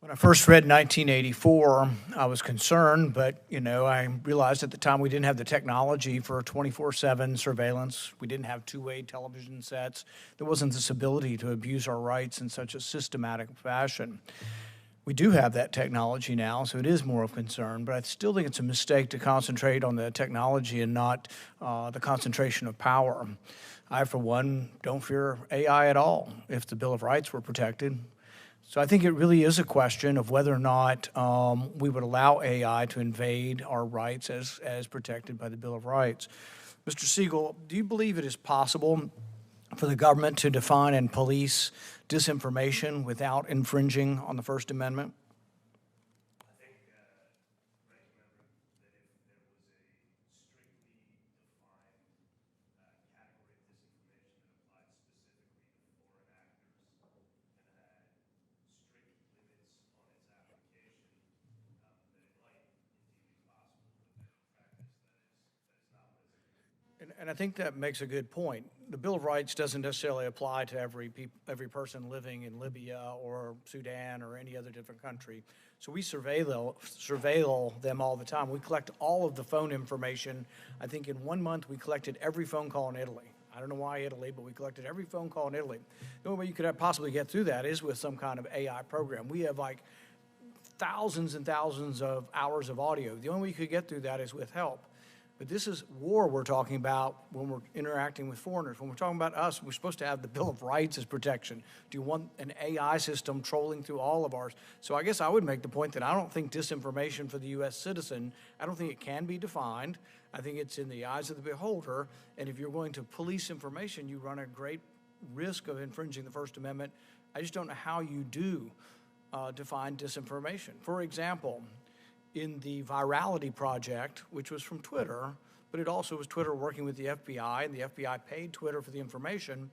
When I first read 1984, I was concerned, but I realized at the time we didn't have the technology for 24/7 surveillance. We didn't have two-way television sets. There wasn't this ability to abuse our rights in such a systematic fashion. We do have that technology now, so it is more of a concern, but I still think it's a mistake to concentrate on the technology and not the concentration of power. I, for one, don't fear AI at all if the Bill of Rights were protected. So I think it really is a question of whether or not we would allow AI to invade our rights as protected by the Bill of Rights. Mr. Siegel, do you believe it is possible for the government to define and police disinformation without infringing on the First Amendment? And I think that makes a good point. The Bill of Rights doesn't necessarily apply to every person living in Libya or Sudan or any other different country. So we surveil them all the time. We collect all of the phone information. I think in 1 month we collected every phone call in Italy. I don't know why Italy, but we collected every phone call in Italy. The only way you could possibly get through that is with some kind of AI program. We have like thousands and thousands of hours of audio. The only way you could get through that is with help. But this is war we're talking about when we're interacting with foreigners. When we're talking about us, we're supposed to have the Bill of Rights as protection. Do you want an AI system trolling through all of ours? So I guess I would make the point that I don't think disinformation for the U.S. citizen, I don't think it can be defined. I think it's in the eyes of the beholder. And if you're going to police information, you run a great risk of infringing the First Amendment. I just don't know how you do define disinformation. For example, in the virality project, which was from Twitter, but it also was Twitter working with the FBI, and the FBI paid Twitter for the information,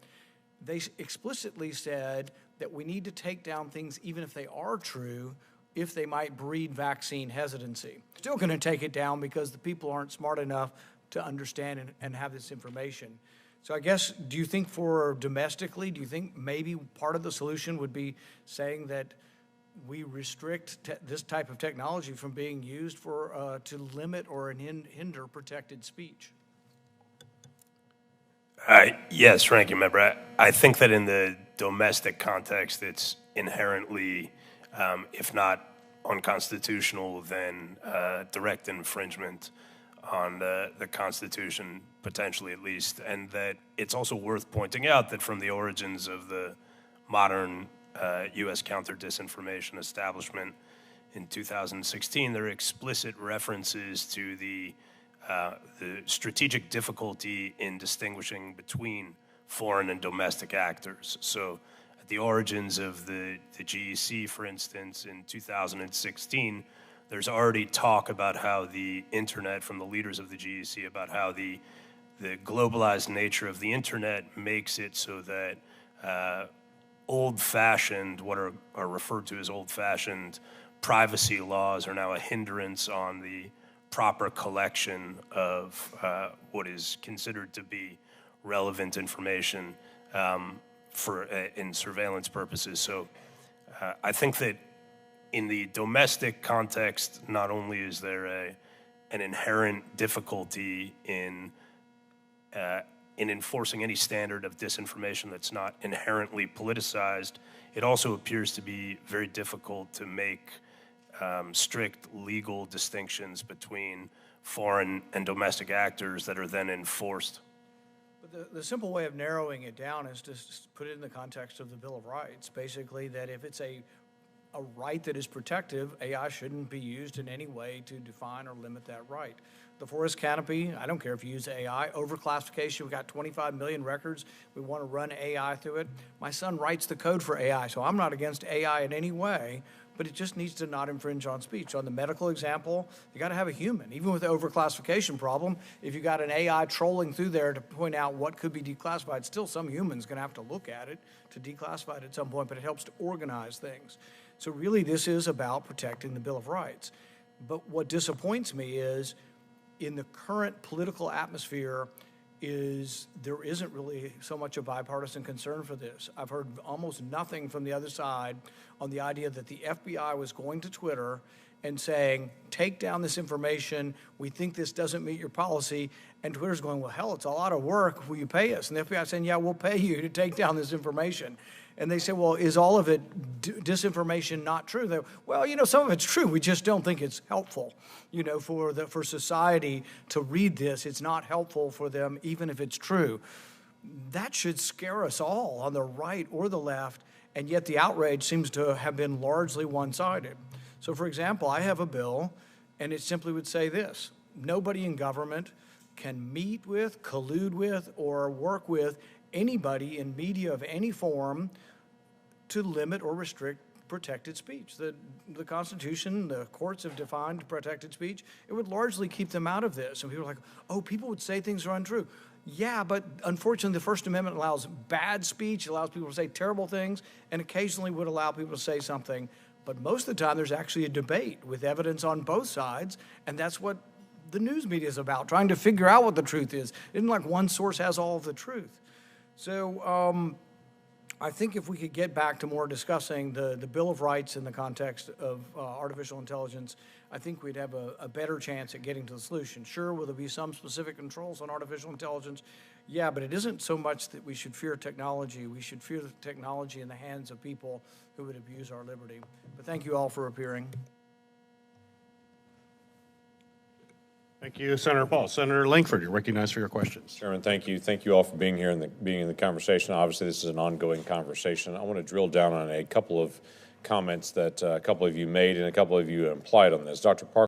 they explicitly said that we need to take down things, even if they are true, if they might breed vaccine hesitancy. Still going to take it down because the people aren't smart enough to understand and have this information. So I guess, do you think for domestically, do you think maybe part of the solution would be saying that we restrict this type of technology from being used for to limit or hinder protected speech? Yes, ranking member. I think that in the domestic context, it's inherently, if not unconstitutional, then direct infringement on the Constitution, potentially at least, and that it's also worth pointing out that from the origins of the modern U.S. counter-disinformation establishment in 2016, there are explicit references to the strategic difficulty in distinguishing between foreign and domestic actors. So at the origins of the GEC, for instance, in 2016, there's already talk about how the internet, from the leaders of the GEC, about how the globalized nature of the internet makes it so that old-fashioned, what are referred to as old-fashioned privacy laws are now a hindrance on the proper collection of what is considered to be relevant information in surveillance purposes. So I think that in the domestic context, not only is there an inherent difficulty in enforcing any standard of disinformation that's not inherently politicized, it also appears to be very difficult to make strict legal distinctions between foreign and domestic actors that are then enforced. But the simple way of narrowing it down is to put it in the context of the Bill of Rights. Basically, that if it's a right that is protective, AI shouldn't be used in any way to define or limit that right. The forest canopy, I don't care if you use AI. Overclassification, we've got 25 million records. We want to run AI through it. My son writes the code for AI, so I'm not against AI in any way, but it just needs to not infringe on speech. On the medical example, you got to have a human. Even with the overclassification problem, if you got an AI trolling through there to point out what could be declassified, still some human's going to have to look at it to declassify it at some point, but it helps to organize things. So really, this is about protecting the Bill of Rights. But what disappoints me is, in the current political atmosphere, is there isn't really so much a bipartisan concern for this. I've heard almost nothing from the other side on the idea that the FBI was going to Twitter and saying, take down this information, we think this doesn't meet your policy, and Twitter's going, well, hell, it's a lot of work, will you pay us? And the FBI is saying, yeah, we'll pay you to take down this information. And they say, well, is all of it disinformation not true? They, well, some of it's true, we just don't think it's helpful, for society to read this. It's not helpful for them, even if it's true. That should scare us all on the right or the left, and yet the outrage seems to have been largely one-sided. So, for example, I have a bill, and it simply would say this: nobody in government can meet with, collude with, or work with anybody in media of any form to limit or restrict protected speech. The Constitution, the courts have defined protected speech. It would largely keep them out of this. And people are like, oh, people would say things are untrue. Yeah, but unfortunately, the First Amendment allows bad speech, allows people to say terrible things, and occasionally would allow people to say something. But most of the time, there's actually a debate with evidence on both sides, and that's what the news media is about, trying to figure out what the truth is. It isn't like one source has all of the truth. So I think if we could get back to more discussing the Bill of Rights in the context of artificial intelligence, I think we'd have a better chance at getting to the solution. Sure, will there be some specific controls on artificial intelligence? Yeah, but it isn't so much that we should fear technology. We should fear the technology in the hands of people who would abuse our liberty. But thank you all for appearing. Thank you, Senator Paul. Senator Langford, you're recognized for your questions. Chairman, thank you. Thank you all for being here and being in the conversation. Obviously, this is an ongoing conversation. I want to drill down on a couple of comments that a couple of you made and a couple of you implied on this. Dr. Parker